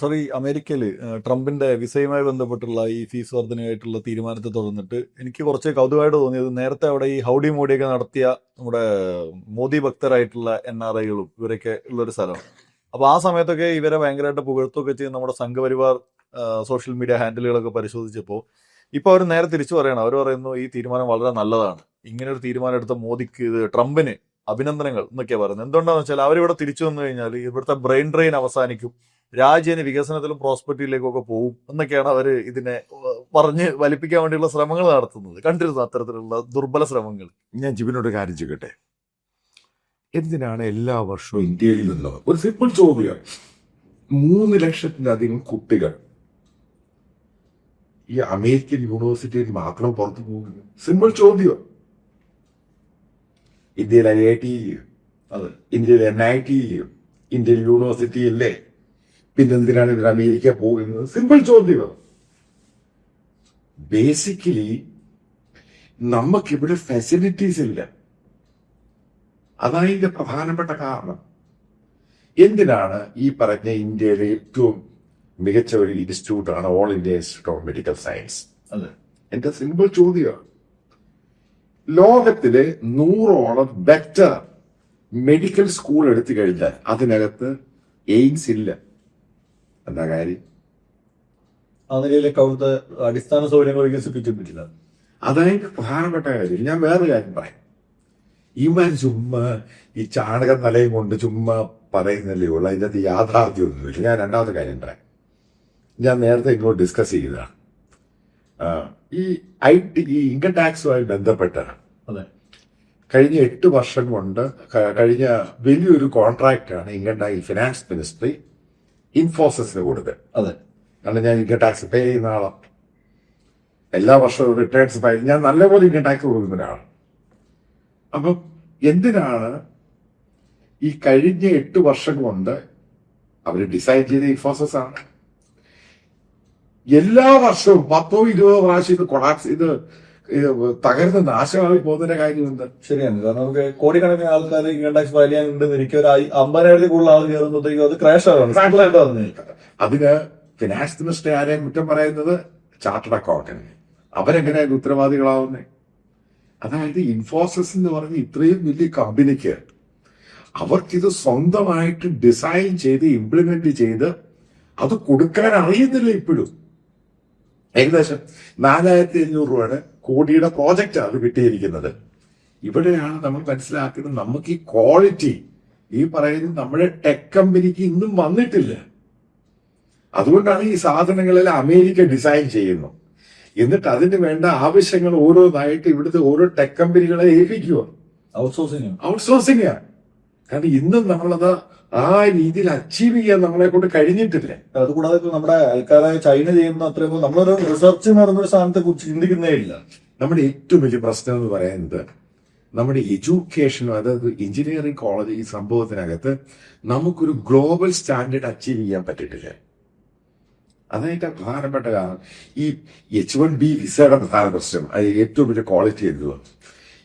Sir, ഈ അമേരിക്കയിൽ ട്രംപിന്റെ വിസയുമായി ബന്ധപ്പെട്ടുള്ള ഈ ഫീസ് വർധനയായിട്ടുള്ള തീരുമാനത്തെ തുടർന്നിട്ട് എനിക്ക് കുറച്ച് കൗതുകമായിട്ട് തോന്നിയത്, നേരത്തെ അവിടെ ഈ ഹൗഡി മോഡിയൊക്കെ നടത്തിയ നമ്മുടെ മോദി ഭക്തരായിട്ടുള്ള NRIകളും ഇവരൊക്കെ ഉള്ളൊരു സ്ഥലമാണ്. അപ്പോൾ ആ സമയത്തൊക്കെ ഇവരെ ഭയങ്കരമായിട്ട് പുകഴ്ത്തുകയൊക്കെ ചെയ്യുന്ന നമ്മുടെ സംഘപരിവാർ സോഷ്യൽ മീഡിയ ഹാൻഡിലുകളൊക്കെ പരിശോധിച്ചപ്പോൾ ഇപ്പോൾ അവർ നേരെ തിരിച്ചു പറയണം. അവർ പറയുന്നു ഈ തീരുമാനം വളരെ നല്ലതാണ്, ഇങ്ങനെ ഒരു തീരുമാനം എടുത്ത മോദിക്ക്, ട്രംപിന് അഭിനന്ദനങ്ങൾ എന്നൊക്കെയാണ് പറയുന്നത്. എന്തുകൊണ്ടാണെന്ന് വെച്ചാൽ അവരിവിടെ തിരിച്ചു വന്നു കഴിഞ്ഞാൽ ഇവിടുത്തെ ബ്രെയിൻ ഡ്രെയിൻ അവസാനിക്കും, രാജ്യത്തിന് വികസനത്തിലും പ്രോസ്പെരിറ്റിയിലേക്കൊക്കെ പോകും എന്നൊക്കെയാണ് അവർ ഇതിനെ പറഞ്ഞ് വലിപ്പിക്കാൻ വേണ്ടിയുള്ള ശ്രമങ്ങൾ നടത്തുന്നത്. കണ്ടിരുന്നു അത്തരത്തിലുള്ള ദുർബല ശ്രമങ്ങൾ. ഞാൻ ജിബിനോട് കാര്യം ചെയ്യട്ടെ. എന്തിനാണ് എല്ലാ വർഷവും ഇന്ത്യയിൽ നിന്ന് ഒരു സിമ്പിൾ ചോദ്യം, 3 ലക്ഷത്തിലധികം കുട്ടികൾ ഈ അമേരിക്കൻ യൂണിവേഴ്സിറ്റിയിൽ മാത്രം പുറത്തു പോകുന്നു? സിമ്പിൾ ചോദ്യം. ഇന്ത്യയിലെ IIT, ഇന്ത്യയിലെ NIT, ഇന്ത്യൻ യൂണിവേഴ്സിറ്റി അല്ലേ? പിന്നെന്തിനാണ് ഇതിന് അമേരിക്ക പോകുന്നത്? സിമ്പിൾ ചോദ്യം. ബേസിക്കലി നമുക്കിവിടെ ഫെസിലിറ്റീസ് ഇല്ല. അതാണ് ഇതിന്റെ പ്രധാനപ്പെട്ട കാരണം. എന്തിനാണ് ഈ പറഞ്ഞ ഇന്ത്യയിലെ ഏറ്റവും മികച്ച ഒരു ഇൻസ്റ്റിറ്റ്യൂട്ടാണ് all India institute of medical science. എന്റെ സിമ്പിൾ ചോദ്യമാണ്. ലോകത്തിലെ 100ഓളം ബെറ്റർ മെഡിക്കൽ സ്കൂൾ എടുത്തു കഴിഞ്ഞാൽ അതിനകത്ത് എയിംസ് ഇല്ല. എന്താ കാര്യം? ആ നിലയിലേക്ക് അവിടുത്തെ അടിസ്ഥാന സൗകര്യങ്ങൾ വികസിപ്പിച്ചിട്ടില്ല. അതായത് പ്രധാനപ്പെട്ട കാര്യം. ഞാൻ വേറെ കാര്യം പറയാം. ഇവൻ ചുമ്മാ ഈ ചാണക നിലയും കൊണ്ട് ചുമ്മാ പറയുന്നല്ലേ ഉള്ളു, അതിൻ്റെ അകത്ത് യാഥാർത്ഥ്യമൊന്നുമില്ല. ഞാൻ രണ്ടാമത്തെ കാര്യം പറയാം. ഞാൻ നേരത്തെ ഇങ്ങോട്ട് ഡിസ്കസ് ചെയ്തതാണ്. ഈ ഈ ഇൻകം ടാക്സുമായി ബന്ധപ്പെട്ട് കഴിഞ്ഞ 8 വർഷം കൊണ്ട് കഴിഞ്ഞ വലിയൊരു കോൺട്രാക്റ്റാണ് ഇൻകം ടാക്സ് ഫിനാൻസ് മിനിസ്ട്രി ഇൻഫോസിസിന് കൊടുത്തത്. കാരണം ഞാൻ ഇൻകം ടാക്സ് പേ ചെയ്യുന്ന ആളാണ്. എല്ലാ വർഷവും റിട്ടേൺസ് ഫയൽ ഞാൻ നല്ലപോലെ ഇൻകം ടാക്സ് കൊടുക്കുന്ന ഒരാളാണ്. അപ്പം എന്തിനാണ് ഈ കഴിഞ്ഞ 8 വർഷം കൊണ്ട് അവർ ഡിസൈൻ ചെയ്ത ഇൻഫോസിസ് ആണ് എല്ലാ വർഷവും 10-20 പ്രാവശ്യം ഇത് കൊളാപ്സ് ഇത് തകർന്ന് നാശമായി പോകുന്നതിന്റെ കാര്യം എന്താ? ശരിയാണ്. കാരണം നമുക്ക് കോടിക്കണക്കിന് ആൾക്കാർ ഇൻകം ടാക്സ് ഫയൽ ചെയ്യാനുണ്ടെന്നിരിക്കും. ഒരു 50,000 കൂടുതൽ ആൾ കയറുമ്പോഴത്തേക്കും അത് ക്രാഷ് ആവാണ്. അതിന് ഫിനാൻസ് മിനിസ്റ്റർ ആരെയും കുറ്റം പറയുന്നത് ചാർട്ടേഡ് അക്കൗണ്ടന്റ്. അവരെങ്ങനെയാണ് ഉത്തരവാദികളാവുന്നത്? അതായത് ഇൻഫോസിസ് എന്ന് പറഞ്ഞ ഇത്രയും വലിയ കമ്പനിക്ക് അവർക്കിത് സ്വന്തമായിട്ട് ഡിസൈൻ ചെയ്ത് ഇംപ്ലിമെന്റ് ചെയ്ത് അത് കൊടുക്കാൻ അറിയുന്നില്ല ഇപ്പോഴും. ഏകദേശം 4,500 കോടിയുടെ പ്രോജക്റ്റ് അത് കിട്ടിയിരിക്കുന്നത്. ഇവിടെയാണ് നമ്മൾ മനസ്സിലാക്കുന്നത് നമുക്ക് ഈ ക്വാളിറ്റി ഈ പറയുന്നത് നമ്മുടെ ടെക് കമ്പനിക്ക് ഇന്നും വന്നിട്ടില്ല. അതുകൊണ്ടാണ് ഈ സാധനങ്ങളെല്ലാം അമേരിക്ക ഡിസൈൻ ചെയ്യുന്നു. എന്നിട്ട് അതിന് വേണ്ട ആവശ്യങ്ങൾ ഓരോന്നായിട്ട് ഇവിടുത്തെ ഓരോ ടെക് കമ്പനികളെ ഏൽപ്പിക്കുക. ഔട്ട്സോഴ്സിംഗ്. കാരണം ഇന്നും നമ്മളത് ആ രീതിയിൽ അച്ചീവ് ചെയ്യാൻ നമ്മളെ കൊണ്ട് കഴിഞ്ഞിട്ടില്ല. അതുകൂടാതെ ഇപ്പൊ നമ്മുടെ ആൾക്കാരായ ചൈന ചെയ്യുന്ന അത്രയും നമ്മളൊരു റിസർച്ച് എന്ന് പറയുന്ന സ്ഥാനത്തെ കുറിച്ച് ചിന്തിക്കുന്നേ ഇല്ല. നമ്മുടെ ഏറ്റവും വലിയ പ്രശ്നം എന്ന് പറയുന്നത് നമ്മുടെ എഡ്യൂക്കേഷൻ, അതായത് എഞ്ചിനീയറിംഗ് കോളേജ് ഈ സംഭവത്തിനകത്ത് നമുക്കൊരു ഗ്ലോബൽ സ്റ്റാൻഡേർഡ് അച്ചീവ് ചെയ്യാൻ പറ്റിയിട്ടില്ല. അതായിട്ട് പ്രധാനപ്പെട്ട കാരണം ഈ H1B വിസയുടെ പ്രധാന പ്രശ്നം. അത് ഏറ്റവും വലിയ ക്വാളിറ്റി എന്തുവാണ്?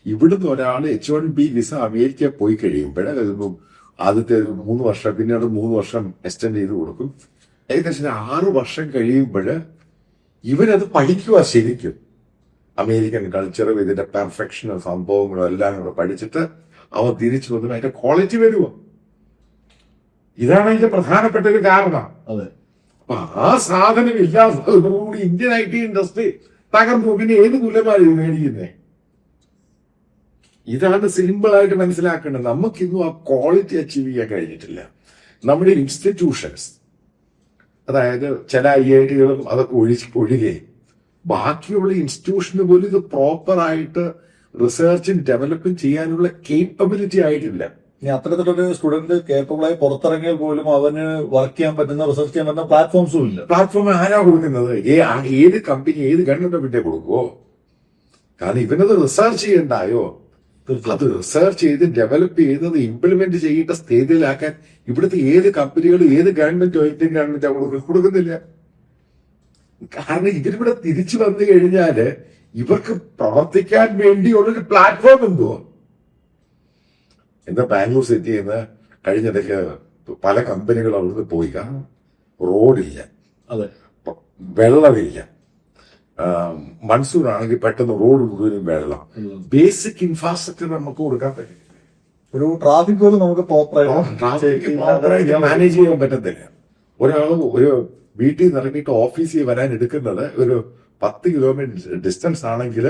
ഇവിടുന്ന് ഒരാൾ H1B വിസ അമേരിക്ക പോയി കഴിയുമ്പോൾ ആദ്യത്തെ 3 വർഷം പിന്നീട് 3 വർഷം എക്സ്റ്റെൻഡ് ചെയ്ത് കൊടുക്കും. ഏകദേശം 6 വർഷം കഴിയുമ്പോൾ ഇവരത് പഠിക്കുക ശരിക്കും. അമേരിക്കൻ കൾച്ചറും ഇതിന്റെ പെർഫെക്ഷനും സംഭവങ്ങളും എല്ലാം കൂടെ പഠിച്ചിട്ട് അവൻ തിരിച്ചു വന്നു അതിന്റെ ക്വാളിറ്റി വരുമോ? ഇതാണ് അതിന്റെ പ്രധാനപ്പെട്ട ഒരു കാരണം. അപ്പൊ ആ സാധനം ഇല്ലാത്തതോടുകൂടി ഇന്ത്യൻ IT ഇൻഡസ്ട്രി തകർന്നു. പിന്നെ ഏത് കുലമാണ് മേടിക്കുന്നത്? ഇതാണ് സിമ്പിൾ ആയിട്ട് മനസ്സിലാക്കേണ്ടത്. നമുക്കിന്നും ആ ക്വാളിറ്റി അച്ചീവ് ചെയ്യാൻ കഴിഞ്ഞിട്ടില്ല. നമ്മുടെ ഇൻസ്റ്റിറ്റ്യൂഷൻസ്, അതായത് ചില IITകളും അതൊക്കെ ഒഴികെ ബാക്കിയുള്ള ഇൻസ്റ്റിറ്റ്യൂഷന് പോലും ഇത് പ്രോപ്പർ ആയിട്ട് റിസർച്ചും ഡെവലപ്പും ചെയ്യാനുള്ള കേപ്പബിലിറ്റി ആയിട്ടില്ല. ഇനി അത്തരത്തിലൊരു സ്റ്റുഡന്റ് കേപ്പബിൾ ആയി പുറത്തിറങ്ങിയാൽ പോലും അവന് വർക്ക് ചെയ്യാൻ പറ്റുന്ന റിസർച്ച് ചെയ്യാൻ പറ്റുന്ന പ്ലാറ്റ്ഫോംസും ഇല്ല. പ്ലാറ്റ്ഫോം ആരാ കൊടുക്കുന്നത്? ഏത് കമ്പനി ഏത് ഗവൺമെന്റ് കൊടുക്കുവോ? കാരണം ഇവനത് റിസർച്ച് ചെയ്യണ്ടായോ? അത് റിസർച്ച് ചെയ്ത് ഡെവലപ്പ് ചെയ്തത് ഇംപ്ലിമെന്റ് ചെയ്യേണ്ട സ്ഥിതിയിലാക്കാൻ ഇവിടുത്തെ ഏത് കമ്പനികളും ഏത് ഗവൺമെന്റ് കൊടുക്കുന്നില്ല. കാരണം ഇതിവിടെ തിരിച്ചു വന്നു കഴിഞ്ഞാല് ഇവർക്ക് പ്രവർത്തിക്കാൻ വേണ്ടിയുള്ളൊരു പ്ലാറ്റ്ഫോം എന്തുവോ? എന്താ ബാംഗ്ലൂർ സിറ്റിയിൽ നിന്ന് കഴിഞ്ഞിടയ്ക്ക് പല കമ്പനികൾ അവിടുന്ന് പോയി. കാരണം റോഡില്ല, അതെ, വെള്ളമില്ല. മൺസൂൺ ആണെങ്കിൽ പെട്ടെന്ന് റോഡ് മുഴുവനും വെള്ളം. ബേസിക് ഇൻഫ്രാസ്ട്രക്ചർ നമുക്ക് കൊടുക്കാൻ പറ്റും. ഒരു ട്രാഫിക് പോലും നമുക്ക് പ്രോപ്പറായിട്ട് മാനേജ് ചെയ്യാൻ പറ്റത്തില്ല. ഒരാൾ ഒരു വീട്ടിൽ നിന്ന് ഇറങ്ങിയിട്ട് ഓഫീസിൽ വരാൻ എടുക്കുന്നത് ഒരു 10 കിലോമീറ്റർ ഡിസ്റ്റൻസ് ആണെങ്കിൽ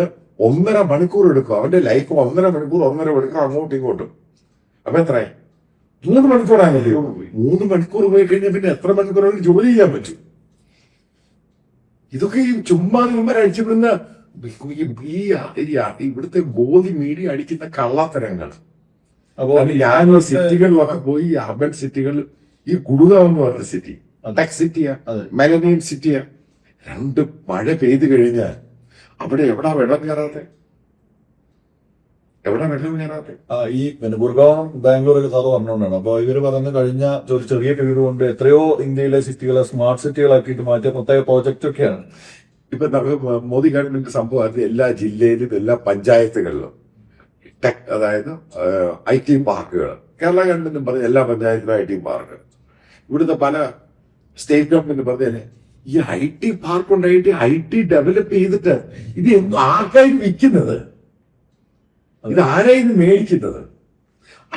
1.5 മണിക്കൂർ എടുക്കും. അവന്റെ ലൈഫ് 1.5 മണിക്കൂർ അങ്ങോട്ടും ഇങ്ങോട്ടും. അപ്പൊ എത്രയായി? 3 മണിക്കൂറാണല്ലേ. 3 മണിക്കൂർ പോയി കഴിഞ്ഞാൽ പിന്നെ എത്ര മണിക്കൂർ ജോലി ചെയ്യാൻ പറ്റും? ഇതൊക്കെ ഈ ചുമ്മാ അടിച്ചുവിടുന്ന ഇവിടുത്തെ ബോധി മീഡിയ അടിക്കുന്ന കള്ളത്തരങ്ങൾ. ഞാൻ സിറ്റികളിലൊക്കെ പോയി, അർബൻ സിറ്റികൾ, ഈ ഗുഡ്ഗാവ് എന്ന് പറഞ്ഞ സിറ്റി ടെക് സിറ്റിയാ, മെലനിയൻ സിറ്റിയാ. 2 മഴ പെയ്തു കഴിഞ്ഞാൽ അവിടെ എവിടാ വെള്ളം കയറാതെ? ഈ പിന്നെ ഗുർഗാവും ബാംഗ്ലൂരൊക്കെ സാറ് പറഞ്ഞുകൊണ്ടാണ്. അപ്പൊ ഇവര് പറയുന്നത് കഴിഞ്ഞ ഒരു ചെറിയ പീരീഡ് കൊണ്ട് എത്രയോ ഇന്ത്യയിലെ സിറ്റികളെ സ്മാർട്ട് സിറ്റികളാക്കിയിട്ട് മാറ്റിയ പ്രത്യേക പ്രോജക്റ്റ് ഒക്കെയാണ്. ഇപ്പൊ മോദി ഗവൺമെന്റ് സംഭവമായിരുന്നു എല്ലാ ജില്ലയിലും എല്ലാ പഞ്ചായത്തുകളിലും ടെക്, അതായത് IT പാർക്കുകൾ. കേരള ഗവൺമെന്റും പറഞ്ഞ എല്ലാ പഞ്ചായത്തിലും IT പാർക്ക്. ഇവിടുത്തെ പല സ്റ്റേറ്റ് ഗവൺമെന്റ് പറഞ്ഞാല് ഈ IT പാർക്ക് ഉണ്ടായിട്ട് IT ഡെവലപ്പ് ചെയ്തിട്ട് ഇത് ആർക്കായി വിൽക്കുന്നത്? ഇത് ആരായിരുന്നു മേടിക്കുന്നത്?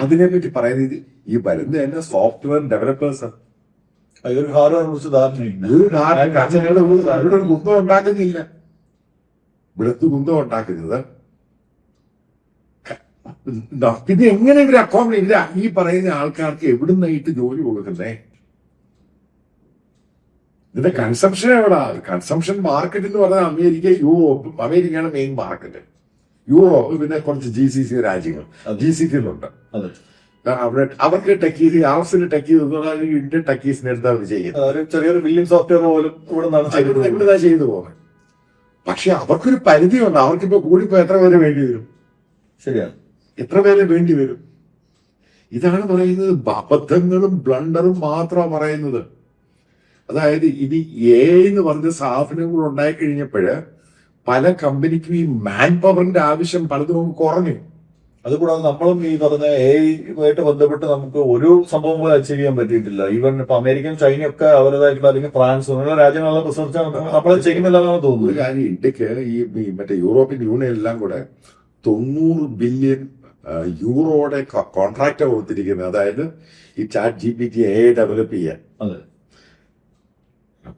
അതിനെപ്പറ്റി പറയുന്നത് ഈ വരുന്ന തന്നെ സോഫ്റ്റ്വെയർ ഡെവലപ്പേഴ്സ്. അതൊരു ഹാർഡ്വെയർ കുറിച്ച് ധാരണയില്ല. ഇവിടെ കുന്തം ഉണ്ടാക്കുന്നില്ല. ഇവിടുത്തെ കുന്തം ഉണ്ടാക്കുന്നത് പിന്നെ എങ്ങനെ ഇവര് അക്കോമഡേറ്റ് ഇല്ല? ഈ പറയുന്ന ആൾക്കാർക്ക് എവിടുന്നായിട്ട് ജോലി കൊടുക്കുന്നേ? ഇതിന്റെ കൺസംഷൻ എവിടാ? കൺസംഷൻ മാർക്കറ്റ് എന്ന് പറഞ്ഞാൽ അമേരിക്ക, യൂറോപ്പ്. അമേരിക്കയാണ് മെയിൻ മാർക്കറ്റ്. യൂറോപ്പ്, പിന്നെ കുറച്ച് GCC രാജ്യങ്ങൾ GCCയിലുണ്ട്. അവിടെ അവർക്ക് ടെക്കീസ് ആവശ്യത്തിന് ടെക്കീസ് ഇന്ത്യൻ ടെക്കീസിന് എടുത്ത് അവർ ചെയ്യുന്നത് ചെറിയൊരു ബില്ലിംഗ് സോഫ്റ്റ്വെയർ പോലും ഇവിടെ ചെയ്തു പോകുന്നത്. പക്ഷെ അവർക്കൊരു പരിധിയുണ്ട്. അവർക്കിപ്പോ കൂടിപ്പോ എത്ര പേര് വേണ്ടി വരും? ശരിയാണ്, എത്ര പേരെ വേണ്ടി വരും? ഇതാണ് പറയുന്നത്. അബദ്ധങ്ങളും ബ്ലണ്ടറും മാത്രമാണ് പറയുന്നത്. അതായത് ഇനി എന്ന് പറഞ്ഞ സാധനങ്ങൾ ഉണ്ടായിക്കഴിഞ്ഞപ്പോഴ് പല കമ്പനിക്കും ഈ മാൻ പവറിന്റെ ആവശ്യം പലതും കുറഞ്ഞു. അതുകൂടാതെ നമ്മളും ഈ പറഞ്ഞ AI-യുമായിട്ട് ബന്ധപ്പെട്ട് നമുക്ക് ഒരു സംഭവം പോലും അച്ചീവ് ചെയ്യാൻ പറ്റിയിട്ടില്ല. ഈവൻ ഇപ്പൊ അമേരിക്കൻ, ചൈനയൊക്കെ അവരുടേതായിട്ടുള്ള, അല്ലെങ്കിൽ ഫ്രാൻസ് അങ്ങനെയുള്ള രാജ്യങ്ങളുടെ റിസർച്ച് നമ്മൾ ചെയ്യുന്നില്ലെന്നാണ് തോന്നുന്നത്. ഒരു കാര്യം, ഇന്ത്യക്ക് ഈ മറ്റേ യൂറോപ്യൻ യൂണിയൻ എല്ലാം കൂടെ 90 ബില്യൺ യൂറോയുടെ കോൺട്രാക്ട് കൊടുത്തിരിക്കുന്നത്. അതായത് ഈ ചാറ്റ് GPT AI ഡെവലപ്പ് ചെയ്യാൻ.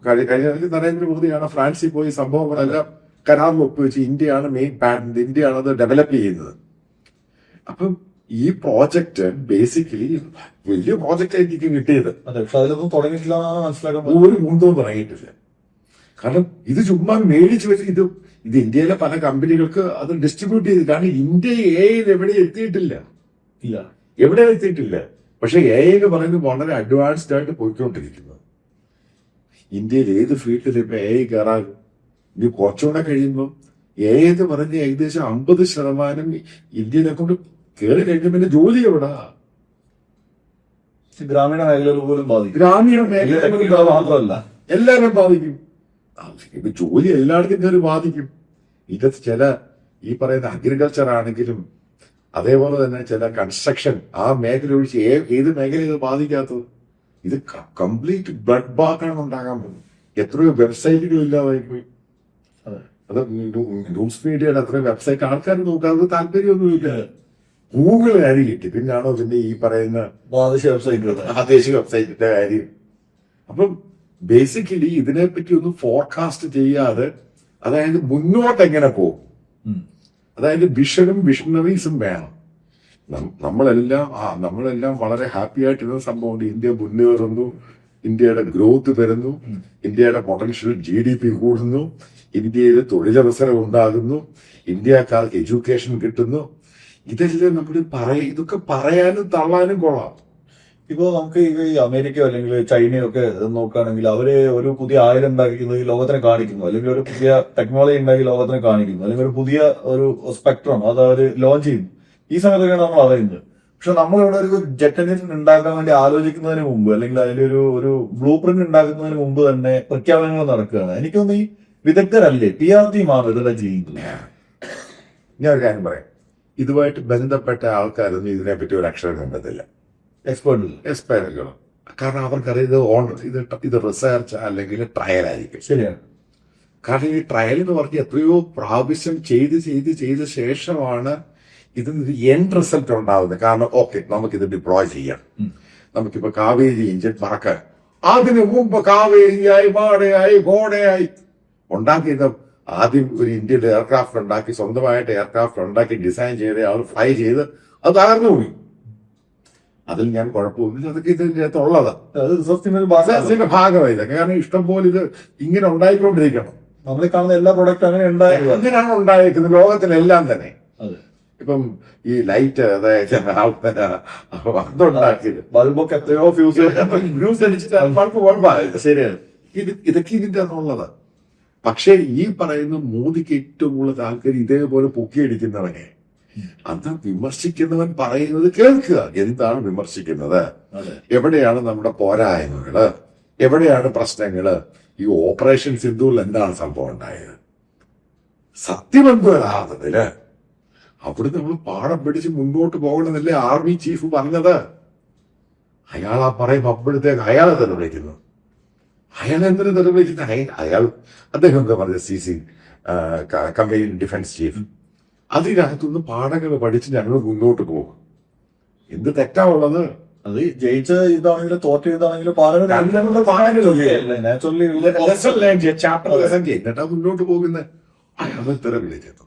കഴിഞ്ഞ നരേന്ദ്രമോദിയാണ് ഫ്രാൻസിൽ പോയി സംഭവങ്ങളെല്ലാം കരാറിൽ ഒപ്പുവെച്ച് ഇന്ത്യയാണ് മെയിൻ പാറ്റന്റ്, ഇന്ത്യയാണ് അത് ഡെവലപ്പ് ചെയ്യുന്നത്. അപ്പം ഈ പ്രോജക്റ്റ് ബേസിക്കലി വലിയ പ്രോജക്റ്റ് ആയിരിക്കും കിട്ടിയത്. അതിലൊന്നും തുടങ്ങിയിട്ടില്ല എന്നാണ് മനസ്സിലാക്കുന്നത്. ഒരു മുന്തവും തുടങ്ങിയിട്ടില്ല. കാരണം ഇത് ചുമ്മാ മേടിച്ചു വെച്ച് ഇത് ഇന്ത്യയിലെ പല കമ്പനികൾക്ക് അത് ഡിസ്ട്രിബ്യൂട്ട് ചെയ്ത്. കാരണം ഇന്ത്യ AI എവിടെ എത്തിയിട്ടില്ല. എവിടെ എത്തിയിട്ടില്ല. പക്ഷെ AI എന്ന് പറയുന്നത് വളരെ അഡ്വാൻസ്ഡ് ആയിട്ട് പോയിക്കൊണ്ടിരിക്കുന്നത്. ഇന്ത്യയിൽ ഏത് ഫീൽഡിൽ ഇപ്പൊ AI കയറാനും ഇനി കുറച്ചുകൂടെ കഴിയുമ്പോൾ AI എന്ന് പറഞ്ഞ് ഏകദേശം 50% ഇന്ത്യയിലെ കൊണ്ട് കയറി കഴിഞ്ഞ പിന്നെ ജോലി എവിടാ? ഗ്രാമീണ മേഖലകൾ പോലും ബാധിക്കും. ഗ്രാമീണ മേഖല മാത്രമല്ല, എല്ലാവരും ബാധിക്കും. ഇപ്പൊ ജോലി എല്ലായിടത്തും കയറി ബാധിക്കും. ഇത് ചില ഈ പറയുന്ന അഗ്രികൾച്ചർ ആണെങ്കിലും അതേപോലെ തന്നെ ചില കൺസ്ട്രക്ഷൻ, ആ മേഖല ഒഴിച്ച് ഏത് മേഖല ഇത് ബാധിക്കാത്തത്? ഇത് കംപ്ലീറ്റ് ബ്ലഡ് ബാത്താണ് ഉണ്ടാകാൻ പോകുന്നത്. എത്രയോ വെബ്സൈറ്റുകൾ ഇല്ലാതായി പോയി. അത് ന്യൂസ് മീഡിയയുടെ അത്രയും വെബ്സൈറ്റ് ആൾക്കാർ നോക്കാതെ താല്പര്യമൊന്നുമില്ല. ഗൂഗിൾ കാര്യം കിട്ടി, പിന്നാണോ പിന്നെ ഈ പറയുന്ന പ്രാദേശിക വെബ്സൈറ്റിന്റെ കാര്യം. അപ്പം ബേസിക്കലി ഇതിനെപ്പറ്റി ഒന്ന് ഫോർകാസ്റ്റ് ചെയ്യാതെ, അതായത് മുന്നോട്ട് എങ്ങനെ പോകും, അതായത് വിഷണറീസും വേണം. നമ്മളെല്ലാം വളരെ ഹാപ്പി ആയിട്ടിരുന്ന സംഭവമുണ്ട്. ഇന്ത്യ മുന്നേറുന്നു, ഇന്ത്യയുടെ ഗ്രോത്ത് വരുന്നു, ഇന്ത്യയുടെ പൊട്ടൻഷ്യൽ GDP കൂടുന്നു, ഇന്ത്യയിൽ തൊഴിലവസരം ഉണ്ടാകുന്നു, ഇന്ത്യക്കാർക്ക് എഡ്യൂക്കേഷൻ കിട്ടുന്നു. ഇതെല്ലാം നമ്മൾ ഇതൊക്കെ പറയാനും തള്ളാനും കൊള്ളാം. ഇപ്പൊ നമുക്ക് ഈ അമേരിക്കയോ അല്ലെങ്കിൽ ചൈനയോ ഒക്കെ നോക്കുകയാണെങ്കിൽ അവര് ഒരു പുതിയ ആയുധം ഉണ്ടാക്കുന്നത് ലോകത്തിനെ കാണിക്കുന്നു, അല്ലെങ്കിൽ ഒരു പുതിയ ടെക്നോളജി ഉണ്ടാക്കി ലോകത്തിനെ കാണിക്കുന്നു, അല്ലെങ്കിൽ ഒരു പുതിയ ഒരു സ്പെക്ട്രം അത് അവർ ലോഞ്ച് ചെയ്യുന്നു. ഈ സമയത്തൊക്കെയാണ് നമ്മൾ അറിയുന്നത്. പക്ഷെ നമ്മളിവിടെ ഒരു ജെറ്റ് എഞ്ചിൻ ഉണ്ടാക്കാൻ വേണ്ടി ആലോചിക്കുന്നതിന് മുമ്പ്, അല്ലെങ്കിൽ അതിന്റെ ഒരു ബ്ലൂ പ്രിന്റ് ഉണ്ടാക്കുന്നതിന് മുമ്പ് തന്നെ പ്രഖ്യാപനങ്ങൾ നടക്കുകയാണ്. എനിക്കൊന്ന് ഈ വിദഗ്ധരല്ലേ, PR ടീമാണ് ഇതെല്ലാം ചെയ്യുന്നത്. ഞാൻ ഒരു കാര്യം പറയാം, ഇതുമായിട്ട് ബന്ധപ്പെട്ട ആൾക്കാരൊന്നും ഇതിനെപ്പറ്റി ഒരു അക്ഷരം കണ്ടതില്ല. എക്സ്പേർട്ടുകൾ കാരണം അവർക്കറിയാം ഇത് റിസർച്ച് അല്ലെങ്കിൽ ട്രയൽ ആയിരിക്കും. ശരിയാണ്. കാരണം ഈ ട്രയൽ എന്ന് പറഞ്ഞ് എത്രയോ പ്രാവശ്യം ചെയ്ത് ശേഷമാണ് ഇതിന് എൻഡ് റിസൾട്ട് ഉണ്ടാവുന്നത്. കാരണം ഓക്കെ, നമുക്കിത് ഡിപ്ലോയ് ചെയ്യാം. നമുക്കിപ്പോ കാവേരി എഞ്ചിൻ പറക്കാൻ അതിനു മുമ്പ് കാവേരിയായി മാടയായി ഗോഡയായി ഉണ്ടാക്കിയത് ആദ്യം ഒരു ഇന്ത്യൻ എയർക്രാഫ്റ്റ് ഉണ്ടാക്കി, സ്വന്തമായിട്ട് എയർക്രാഫ്റ്റ് ഉണ്ടാക്കി ഡിസൈൻ ചെയ്ത് അവർ ഫ്ലൈ ചെയ്ത് അത് തകർന്നു പോയി. അതിൽ ഞാൻ കുഴപ്പമൊന്നുമില്ല, അതൊക്കെ ഇതിന്റെ അകത്തുള്ളതാ, റിസർച്ചിന്റെ ഭാഗമായില്ല. കാരണം ഇഷ്ടം പോലെ ഇത് ഇങ്ങനെ ഉണ്ടായിക്കൊണ്ടിരിക്കണം. നമ്മൾ കാണുന്ന എല്ലാ പ്രൊഡക്റ്റും അങ്ങനെ അങ്ങനെയാണ് ഉണ്ടായിരിക്കുന്നത് ലോകത്തിലെല്ലാം തന്നെ. ഇപ്പം ഈ ലൈറ്റ് അതായത് അതുണ്ടാക്കിയത് ബൾബൊക്കെ എത്രയോ ഫ്യൂസ് ശരിയാണ്. ഇതൊക്കെ ഇതിന്റെ അകത്തുള്ളത്. പക്ഷെ ഈ പറയുന്ന മോദിക്ക് ഏറ്റവും കൂടുതൽ താല്പര്യം ഇതേപോലെ പൊക്കിയടിക്കുന്നവനെ, അത് വിമർശിക്കുന്നവൻ പറയുന്നത് കേൾക്കുക. എന്താണ് വിമർശിക്കുന്നത്? എവിടെയാണ് നമ്മുടെ പോരായ്മകള്? എവിടെയാണ് പ്രശ്നങ്ങള്? ഈ ഓപ്പറേഷൻ സിന്ധുവിൽ എന്താണ് സംഭവം ഉണ്ടായത്? സത്യമെന്തുവരാത്തതില് അവിടെ നമ്മൾ പാഠം പിടിച്ച് മുന്നോട്ട് പോകണമെന്നല്ലേ ആർമി ചീഫ് പറഞ്ഞത്. അയാൾ ആ പറയും അപ്പോഴത്തേക്ക് അയാളെ തന്നെ വിളിക്കുന്നു. അയാൾ എന്തിനു തന്നെ വിളിക്കുന്നത്? അദ്ദേഹം എന്താ പറഞ്ഞത്? CC company defence chief. അതിനകത്തുനിന്ന് പാഠങ്ങൾ പഠിച്ച് ഞങ്ങൾ മുന്നോട്ട് പോകും. എന്ത് തെറ്റാവുള്ളത്? അത് ജയിച്ച ഇതാണെങ്കിലും തോറ്റ ഇതാണെങ്കിലും എന്നിട്ടാ മുന്നോട്ട് പോകുന്നത്. അയാൾ ഇത്ര വിളിക്കുന്നു.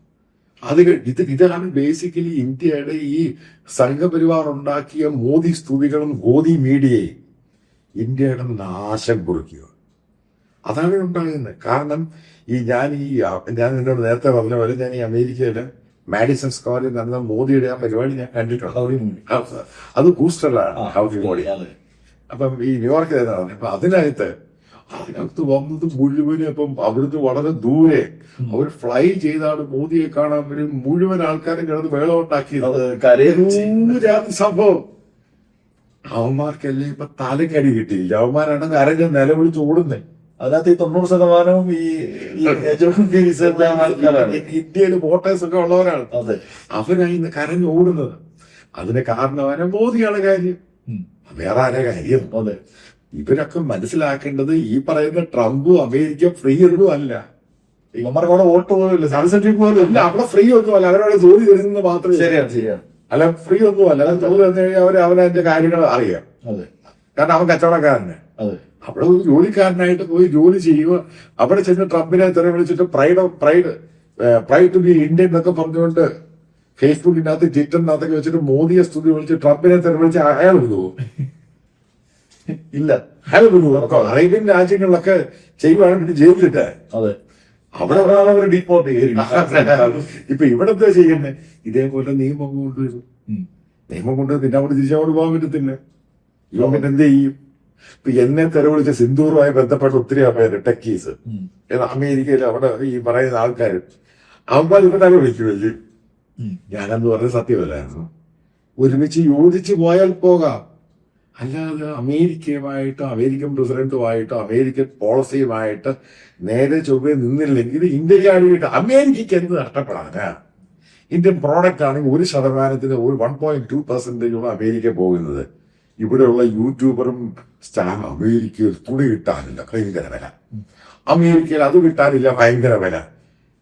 ഇതാണ് ബേസിക്കലി ഇന്ത്യയുടെ ഈ സംഘപരിവാർ ഉണ്ടാക്കിയ മോദി സ്തുതികളും മോദി മീഡിയയും ഇന്ത്യയുടെ നാശം കുറിക്കുക. അതാണ് ഉണ്ടാകുന്നത്. കാരണം ഞാൻ നിന്നോട് നേരത്തെ പറഞ്ഞ പോലെ ഞാൻ ഈ അമേരിക്കയില് മാഡിസൺ സ്ക്വയറിൽ നടന്ന മോദിയുടെ ആ പരിപാടി ഞാൻ കണ്ടിട്ടുണ്ട്. അത് ബൂസ്റ്ററിലാണ് ഹൗഡി മോഡി. അപ്പം ഈ ന്യൂയോർക്കിൽ നടന്നത്. അപ്പൊ അതിനകത്ത് വന്നത് മുഴുവനും ഇപ്പം അവിടുന്ന് വളരെ ദൂരെ അവർ ഫ്ലൈ ചെയ്താണ് മോദിയെ കാണാൻ വരും. മുഴുവൻ ആൾക്കാരും കിടന്ന് വേളം ഉണ്ടാക്കിയത് സംഭവം. അവന്മാർക്കല്ലേ ഇപ്പൊ തലക്കടി കിട്ടിയില്ല. അവന്മാരാണെങ്കിൽ അരഞ്ഞ നിലവിളിച്ച് ഓടുന്നേ. അതിനകത്ത് ഈ 90% ഇന്ത്യയിൽ വോട്ടേഴ്സ് ഒക്കെ ഉള്ളവരാണ്. അവരായി ഇന്ന് കരഞ്ഞു ഓടുന്നത്. അതിന് കാരണമാണ് മോദിയാണ് കാര്യം, വേറെ ആരെ കാര്യം. ഇവരൊക്കെ മനസ്സിലാക്കേണ്ടത് ഈ പറയുന്ന ട്രംപും അമേരിക്ക ഫ്രീ ഒന്നും അല്ല. ഇവന്മാർക്ക് അവിടെ വോട്ട് പോലും സെൻസിറ്റീവ് പോലും ഇല്ല. അവിടെ ഫ്രീ ഒന്നും അല്ല, അവരവിടെ ജോലി തരുന്നത് മാത്രമേ. ശരിയാണ്. അല്ല ഫ്രീ ഒന്നും അല്ല. ജോലി തന്നു കഴിഞ്ഞാൽ അവനതിന്റെ കാര്യങ്ങൾ അറിയാം. കാരണം അവൻ കച്ചവടക്കാരന്. അവിടെ ഒരു ജോലിക്കാരനായിട്ട് പോയി ജോലി ചെയ്യുക. അവിടെ ചെന്ന് ട്രംപിനെ തെറി വിളിച്ചിട്ട് പ്രൈഡ് ടു ബി ഇന്ത്യൻ എന്നൊക്കെ പറഞ്ഞുകൊണ്ട് ഫേസ്ബുക്കിനകത്ത് ട്വിറ്ററിനകത്തൊക്കെ വെച്ചിട്ട് മോദിയെ സ്തുതി വിളിച്ച് ട്രംപിനെ തെറി വിളിച്ച് അയാൾ വിടുവോ? ഇല്ല, അയാൾ വിടുവോ? അറേബ്യൻ രാജ്യങ്ങളിലൊക്കെ ചെയ്യുവാണെങ്കിൽ ജയിലിട്ട് അവിടെ ഡീപ്പോർട്ട് ചെയ്യും. ഇപ്പൊ ഇവിടെ എന്താ ചെയ്യുന്നത്? ഇതേപോലെ നിയമം കൊണ്ടുവരും. നിയമം കൊണ്ട് പിന്നെ അവിടെ തിരിച്ചങ്ങോട്ട് പോകാൻ പറ്റത്തില്ല. ഇവൻ പിന്നെ എന്ത് ചെയ്യും? ഇപ്പൊ എന്നെ തെരവിളിച്ച സിന്ദൂറുമായി ബന്ധപ്പെട്ട ഒത്തിരി പേര് ടെക്കീസ് അമേരിക്കയിൽ അവിടെ ഈ പറയുന്ന ആൾക്കാർ അവന്മാർ ഇവിടെ വിളിക്കുമല്ലേ. ഞാനെന്ന് പറഞ്ഞ സത്യമല്ലായിരുന്നു. ഒരുമിച്ച് യോജിച്ച് പോയാൽ പോകാം. അല്ലാതെ അമേരിക്കയുമായിട്ട് അമേരിക്കൻ പ്രസിഡന്റുമായിട്ട് അമേരിക്കൻ പോളിസിയുമായിട്ട് നേരെ ചൊവ്വേ നിന്നില്ലെങ്കിൽ ഇന്ത്യക്കാരുമായിട്ട് അമേരിക്കയ്ക്ക് എന്ത് നഷ്ടപ്പെടാനാ? ഇന്ത്യൻ പ്രോഡക്റ്റ് ആണെങ്കിൽ 1% ഒരു 1.2% അമേരിക്ക പോകുന്നത്. ഇവിടെയുള്ള യൂട്യൂബറും അമേരിക്കയിൽ തുണി കിട്ടാനില്ല, ഭയങ്കര വില. അമേരിക്കയിൽ അത് കിട്ടാനില്ല, ഭയങ്കര വില.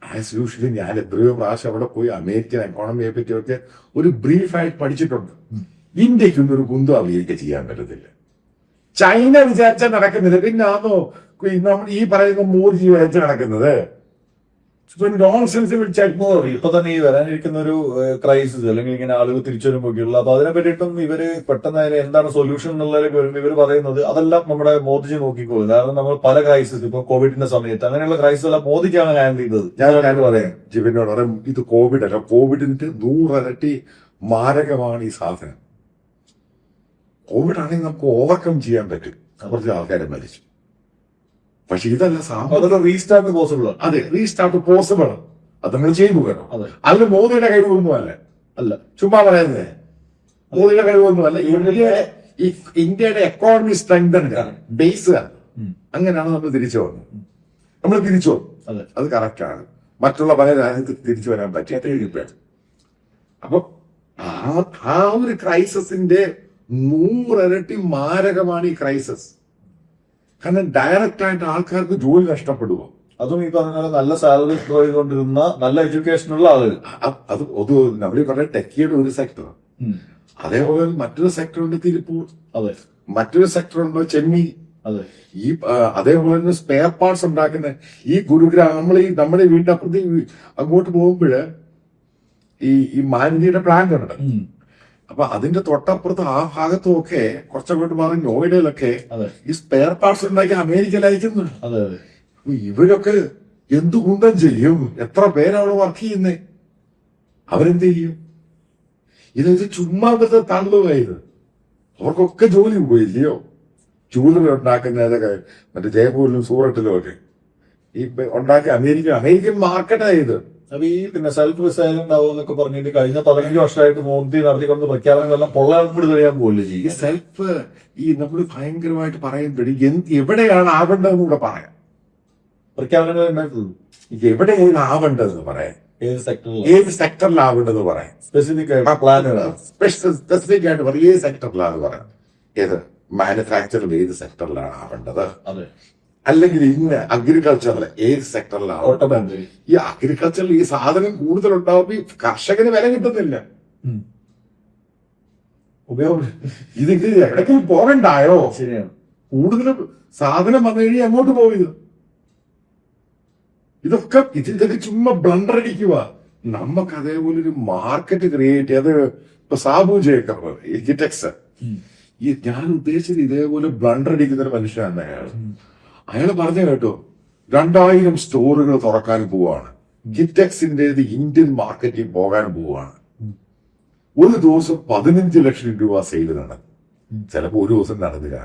ആസ് യൂഷ്വലി ഞാൻ എത്രയോ പ്രാവശ്യം അവിടെ പോയി അമേരിക്കൻ എക്കോണമിയെ പറ്റിയൊക്കെ ഒരു ബ്രീഫായിട്ട് പഠിച്ചിട്ടുണ്ട്. ഇന്ത്യക്കൊന്നും ഒരു കുന്തം അമേരിക്ക ചെയ്യാൻ പറ്റത്തില്ല. ചൈന വിചാരിച്ചാൽ നടക്കുന്നില്ല. പിന്നെ ആണോ നമ്മൾ ഈ പറയുന്ന മോദി വിചാരിച്ച നടക്കുന്നത്? ഇപ്പൊ തന്നെ ഈ വരാനിരിക്കുന്ന ഒരു ക്രൈസിസ് അല്ലെങ്കിൽ ഇങ്ങനെ ആളുകൾ തിരിച്ചു വരുമ്പോഴേക്കുള്ള അപ്പൊ അതിനെ പറ്റിയിട്ടും ഇവര് പെട്ടെന്ന് എന്താണ് സൊല്യൂഷൻ എന്നുള്ളതിലേക്ക് വരുമ്പോൾ ഇവർ പറയുന്നത് അതെല്ലാം നമ്മുടെ മോദിജി നോക്കിക്കോളും. കാരണം നമ്മൾ പല ക്രൈസിസ് ഇപ്പൊ കോവിഡിന്റെ സമയത്ത് അങ്ങനെയുള്ള ക്രൈസിസ് എല്ലാം മോദിക്കാണ് ഹാൻഡിൽ ചെയ്തത്. ഞാൻ പറയാം ജിബിനോട് പറയാം, ഇത് കോവിഡ് അല്ല, കോവിഡിന്റെ 100 ഇരട്ടി മാരകമാണ് ഈ സാധനം. കോവിഡ് ആണെങ്കിൽ നമുക്ക് ഓവർകം ചെയ്യാൻ പറ്റും. കുറച്ച് ആൾക്കാരെ മരിച്ചു. പക്ഷെ ഇതല്ല റീസ്റ്റാർട്ട് പോസിബിൾ. അതെ, റീസ്റ്റാർട്ട് പോസിബിൾ. അത് നമ്മൾ ചെയ്തു കേട്ടോ. അതിന് മോദിയുടെ കഴിവൊന്നും അല്ല, ചുമ്മാ പറയുന്നത്. മോദിയുടെ കഴിവൊന്നുമല്ല. ഇന്ത്യയുടെ എക്കോണമി സ്ട്രെങ്തൻ ബേസ് അങ്ങനെയാണ് നമ്മൾ തിരിച്ചു വന്നത്. നമ്മൾ തിരിച്ചു വന്നു, അത് കറക്റ്റാണ്. മറ്റുള്ള പല രാജ്യത്ത് തിരിച്ചു വരാൻ പറ്റിയ അപ്പൊ ആ ഒരു ക്രൈസിന്റെ 100 ഇരട്ടി മാരകമാണ് ഈ ക്രൈസിസ്. കാരണം ഡയറക്റ്റ് ആയിട്ട് ആൾക്കാർക്ക് ജോലി നഷ്ടപ്പെടുമോ? അതും ഈ പറഞ്ഞ പോലെ നല്ല സാലറി ചെയ്തുകൊണ്ടിരുന്ന നല്ല എഡ്യൂക്കേഷനുള്ള ആളുകൾ. അത് നമ്മൾ പറഞ്ഞ ടെക്കിയുടെ ഒരു സെക്ടർ, അതേപോലെ മറ്റൊരു സെക്ടർ ഉണ്ട് തിരുപ്പൂർ, അതെ, മറ്റൊരു സെക്ടർ ഉണ്ട് ചെമ്മീൻ, അതെ, ഈ അതേപോലെ തന്നെ സ്പെയർ പാർട്സ് ഉണ്ടാക്കുന്ന ഈ ഗുരുഗ്രാം, നമ്മൾ ഈ നമ്മുടെ വീടിന്റെ അപ്പുറത്ത് അങ്ങോട്ട് പോകുമ്പോഴ് ഈ മാരുതിയുടെ പ്ലാന്റ് ഉണ്ട്. അപ്പൊ അതിന്റെ തൊട്ടപ്പുറത്ത് ആ ഭാഗത്തും ഒക്കെ കുറച്ചങ്ങോട്ട് മാറി നോയിഡയിലൊക്കെ ഈ സ്പെയർ പാർട്സ് ഉണ്ടാക്കി അമേരിക്കയിൽ അയക്കുന്നു. അപ്പൊ ഇവരൊക്കെ എന്തു കുന്തം ചെയ്യും? എത്ര പേരവിടെ വർക്ക് ചെയ്യുന്നേ? അവരെന്ത് ചെയ്യും? ഇത് ചുമ്മാ തള്ളുകയത്. അവർക്കൊക്കെ ജോലി പോയില്ലയോ? ജൂലറി ഉണ്ടാക്കുന്നതൊക്കെ മറ്റേ ജയ്പൂരിലും സൂററ്റിലും ഒക്കെ ഈ ഉണ്ടാക്കി അമേരിക്കൻ മാർക്കറ്റായത്. അപ്പൊ ഈ പിന്നെ സെൽഫ് റിസൈലന്റ് ആവും എന്നൊക്കെ പറഞ്ഞിട്ട് കഴിഞ്ഞ 15 വർഷമായിട്ട് മോദി നടത്തിക്കൊണ്ട് പ്രഖ്യാപനങ്ങളെല്ലാം പൊള്ളാൻകൂടി കഴിയാൻ പോലും ഈ സെൽഫ് നമ്മൾ ഭയങ്കരമായിട്ട് പറയുമ്പോഴും എവിടെയാണ് ആവേണ്ടതെന്ന് കൂടെ പറയാം. പ്രഖ്യാപനങ്ങൾ ഉണ്ടായിട്ടുള്ളൂ. എവിടെയാണ് ആവേണ്ടതെന്ന് പറയാം, ഏത് സെക്ടറിലാവേണ്ടതെന്ന് പറയാം, സ്പെസിഫിക് ആയിട്ട് പ്ലാൻ സ്പെസിഫിക് ആയിട്ട് പറയും ഏത് സെക്ടറിലാണെന്ന് പറയാം. ഏത് മാനുഫാക്ചറിൽ ഏത് സെക്ടറിലാണ് ആവേണ്ടത്, അല്ലെങ്കിൽ ഇന്ന് അഗ്രികൾച്ചറിൽ ഏത് സെക്ടറിലാണ്. ഈ അഗ്രികൾച്ചറിൽ ഈ സാധനം കൂടുതൽ ഉണ്ടാവുമ്പോ ഈ കർഷകന് വില കിട്ടുന്നില്ല. ഇത് എവിടേക്കും പോകണ്ടായോ? ശരിയാണ്. കൂടുതൽ സാധനം വന്നു കഴിഞ്ഞാൽ എങ്ങോട്ട് പോയത്? ഇതൊക്കെ ചുമ്മാ ബ്ലണ്ടർ അടിക്കുക. നമുക്ക് അതേപോലെ ഒരു മാർക്കറ്റ് ക്രിയേറ്റ് ചെയ്ത് ഇപ്പൊ സാബു ജേക്കബ് ഇജിടെക്സ്, ഞാൻ ഉദ്ദേശിച്ചത് ഇതേപോലെ ബ്ലണ്ടർ അടിക്കുന്ന ഒരു മനുഷ്യനാണ് അയാൾ പറഞ്ഞു കേട്ടോ, 2000 സ്റ്റോറുകൾ തുറക്കാൻ പോവാണ്. ജിറ്റെക്സിന്റെ ഇന്ത്യൻ മാർക്കറ്റിൽ പോകാൻ പോവാണ്. ഒരു ദിവസം 15 ലക്ഷം രൂപ സെയിൽ നടക്കും. ചിലപ്പോ ഒരു ദിവസം നടന്നില്ല.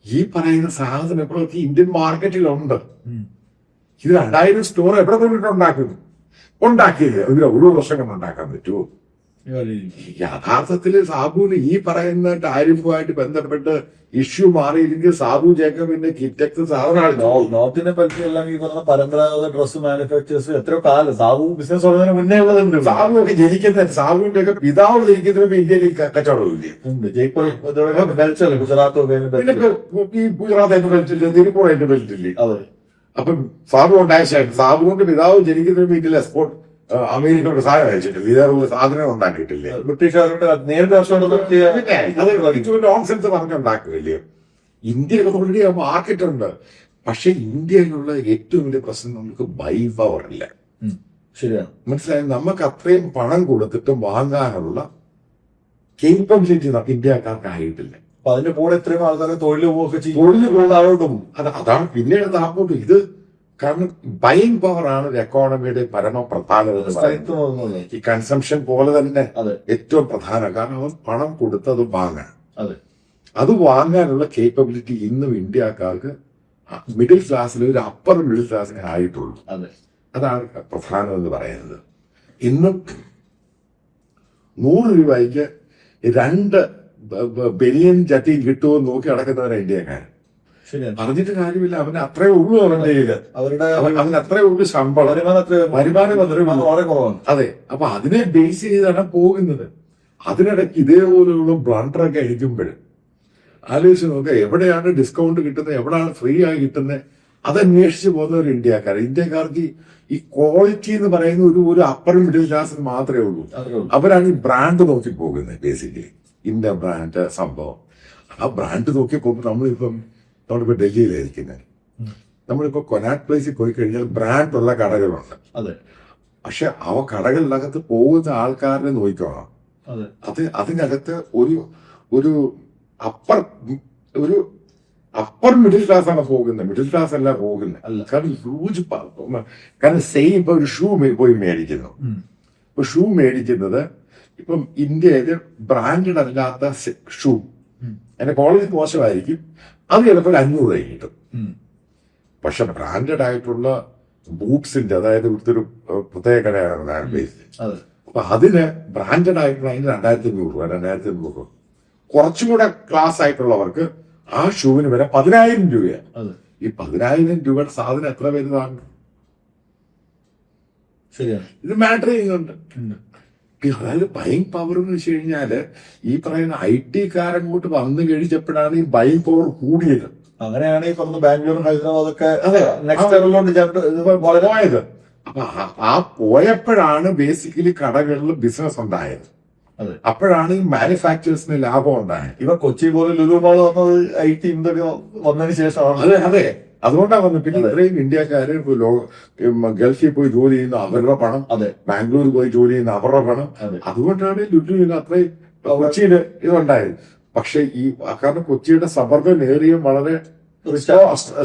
ഈ പറയുന്ന സാധനം ഇപ്പോഴൊക്കെ ഇന്ത്യൻ മാർക്കറ്റിലുണ്ട്. ഇത് 2000 സ്റ്റോർ എവിടെ കൊണ്ടിട്ട് ഉണ്ടാക്കിയില്ല. ഒരു വർഷം കൊണ്ട് ഉണ്ടാക്കാൻ പറ്റുമോ? യഥാർത്ഥത്തില് സാബുവിന് ഈ പറയുന്ന ടാരിഫുമായിട്ട് ബന്ധപ്പെട്ട് ഇഷ്യൂ മാറിയില്ലെങ്കിൽ സാബു ജേക്കബിന്റെ കിറ്റക്സ് സാധനമാണ്. നോർത്തിനെ പറ്റി എല്ലാം ഈ പറഞ്ഞ പരമ്പരാഗത ഡ്രസ് മാനുഫാക്ചേഴ്സ് എത്രയോ കാലം സാബു ബിസിനസ് തുടങ്ങുന്നതിന് മുന്നേ ഉള്ളതുണ്ട്. സാബു ഒക്കെ ജനിക്കുന്ന സാബുവിന്റെ ഒക്കെ പിതാവ് ജനിക്കുന്നതിന് ഇന്ത്യയിൽ കച്ചവടമില്ല. ജയ്പൂർ ബെൽറ്റ് ഗുജറാത്ത് ഈ ഗുജറാത്ത് അതിന്റെ ബെൽറ്റ് ഇല്ല, തിരുപ്പൂർ അതിന്റെ ബെൽറ്റ് ഇല്ലേ? അതെ. അപ്പം സാബു ഉണ്ടായ സാബുവിന്റെ പിതാവ് ജനിക്കുന്നതിന് ഇന്ത്യയിൽ എക്സ്പോർട്ട് അമേരിക്കയോട് സാധനം അയച്ചിട്ടില്ല, ഇതേപോലെ സാധനം ഉണ്ടാക്കിയിട്ടില്ല. ബ്രിട്ടീഷുകാരുടെ നേരിട്ട് നോൺസെൻസ് പറഞ്ഞുണ്ടാക്കില്ലേ. ഇന്ത്യയിലൊക്കെ ഓൾറെഡി മാർക്കറ്റ് ഉണ്ട്. പക്ഷെ ഇന്ത്യയിലുള്ള ഏറ്റവും വലിയ പ്രശ്നം നമുക്ക് ബൈ പവർ ഇല്ല. ശരിയാണ്, മനസ്സിലായി. നമുക്ക് അത്രയും പണം കൊടുത്തിട്ട് വാങ്ങാനുള്ള കേപ്പബിലിറ്റി ഇന്ത്യക്കാർക്ക് ആയിട്ടില്ല. അപ്പൊ അതിന്റെ കൂടെ ഇത്രയും ആൾക്കാരെ തൊഴിൽ പോകും. അതാണ് പിന്നീട് അങ്ങോട്ട് ഇത്. കാരണം ബൈങ് പവർ ആണ് ഒരു എക്കോണമിയുടെ പരമപ്രധാനം. ഈ കൺസംഷൻ പോലെ തന്നെ ഏറ്റവും പ്രധാനം. കാരണം അവൻ പണം കൊടുത്ത് അത് വാങ്ങാൻ, അത് വാങ്ങാനുള്ള കേപ്പബിലിറ്റി ഇന്നും ഇന്ത്യക്കാർക്ക് മിഡിൽ ക്ലാസ്സിൽ ഒരു അപ്പർ മിഡിൽ ക്ലാസ്സിനെ ആയിട്ടുള്ളൂ. അതാണ് പ്രധാനം എന്ന് പറയുന്നത്. ഇന്നും 100 രൂപയ്ക്ക് 2 ബില്യൺ ചട്ടി കിട്ടുമെന്ന് നോക്കി നടക്കുന്നവരാണ് ഇന്ത്യക്കാരൻ. പറഞ്ഞിട്ട് കാര്യമില്ല. അവന് അത്രേ ഉള്ളൂ. അവന് അത്രേ ഉള്ളൂ ശമ്പളം, വരുമാനം വളരെ കുറവാണ്. അതെ. അപ്പൊ അതിനെ ബേസ് ചെയ്താണ് പോകുന്നത്. അതിനിടയ്ക്ക് ഇതേപോലെയുള്ള ബ്ലണ്ടറൊക്കെ അടിക്കുമ്പോഴും ആലോചിച്ച് നോക്കുക, എവിടെയാണ് ഡിസ്കൗണ്ട് കിട്ടുന്നത്, എവിടെയാണ് ഫ്രീ ആയി കിട്ടുന്നത്, അതന്വേഷിച്ച് പോകുന്ന ഒരു ഇന്ത്യക്കാർക്ക് ഈ ക്വാളിറ്റി എന്ന് പറയുന്ന ഒരു അപ്പർ മിഡിൽ ക്ലാസ്സിന് മാത്രമേ ഉള്ളൂ. അവരാണ് ഈ ബ്രാൻഡ് നോക്കി പോകുന്നത്. ബേസിക്കലി ഇന്ത്യ ബ്രാൻഡ് സംഭവം. ആ ബ്രാൻഡ് നോക്കി പോകുമ്പോൾ നമ്മളിപ്പോ ഡൽഹിയിലായിരിക്കുന്നത്. നമ്മളിപ്പോ കൊനാട്ട് പ്ലേസിൽ പോയി കഴിഞ്ഞാൽ ബ്രാൻഡ് ഉള്ള കടകളുണ്ട്. പക്ഷെ ആ കടകളിനകത്ത് പോകുന്ന ആൾക്കാരെ നോക്കിക്കോണം. അതിനകത്ത് ഒരു അപ്പർ മിഡിൽ ക്ലാസ് ആണ് പോകുന്നത്, മിഡിൽ ക്ലാസ് അല്ല പോകുന്നത്. കാരണം ഹ്യൂജ് കാരണം സെയിം ഇപ്പൊ ഒരു ഷൂ പോയി മേടിക്കുന്നു. ഇപ്പൊ ഷൂ മേടിക്കുന്നത് ഇപ്പം ഇന്ത്യയില് ബ്രാൻഡഡ് അല്ലാത്ത ഷൂ, അതിന്റെ ക്വാളിറ്റി മോശമായിരിക്കും. അത് ചിലപ്പോൾ 500 കിട്ടും. പക്ഷെ ബ്രാൻഡഡ് ആയിട്ടുള്ള ബൂട്ട്സിന്റെ, അതായത് ഇവിടുത്തെ ഒരു പ്രത്യേക കടയാണ് ബേസ്. അപ്പൊ അതിന് ബ്രാൻഡഡ് ആയിട്ടുള്ള അതിന് 2500 രൂപ. കുറച്ചും കൂടെ ക്ലാസ് ആയിട്ടുള്ളവർക്ക് ആ ഷൂവിന് വില 10,000 രൂപയാണ്. ഈ 10,000 രൂപയുടെ സാധനം എത്ര പേര് വാങ്ങും? ശരിയാണ്. ഇത് മാറ്റർ ചെയ്യുന്നുണ്ട്. അതായത് ബൈങ് പവർ എന്ന് വെച്ച് കഴിഞ്ഞാല് ഈ പറയുന്ന IT കാരങ്ങോട്ട് വന്നു കഴിച്ചപ്പോഴാണ് ഈ ബൈങ് പവർ കൂടിയത്. അങ്ങനെയാണ് ഈ പറഞ്ഞ ബാംഗ്ലൂരും ഹൈദരാബാദൊക്കെ അതെ, നെക്സ്റ്റ് ലെവലിലോട്ട് വളരെ പോയത്. അപ്പൊ ആ പോയപ്പോഴാണ് ബേസിക്കലി കടകളിൽ ബിസിനസ് ഉണ്ടായത്. അതെ. അപ്പോഴാണ് ഈ മാനുഫാക്ചേഴ്സിന് ലാഭം ഉണ്ടായത്. ഇവ കൊച്ചി പോലെ ലുലു മാൾ വന്നത് IT ഇതൊക്കെ വന്നതിന് ശേഷമാണ്. അതെ അതെ, അതുകൊണ്ടാണ് വന്നത്. പിന്നെ ഇത്രയും ഇന്ത്യക്കാര് ഗൾഫിൽ പോയി ജോലി ചെയ്യുന്ന അവരുടെ പണം, അതെ, ബാംഗ്ലൂർ പോയി ജോലി ചെയ്യുന്ന അവരുടെ പണം, അതെ, അതുകൊണ്ടാണ് ലുലുവിന് അത്രയും കൊച്ചിയില് ഇതുണ്ടായത്. പക്ഷെ ഈ കാരണം കൊച്ചിയുടെ സബർബൻ ഏരിയ വളരെ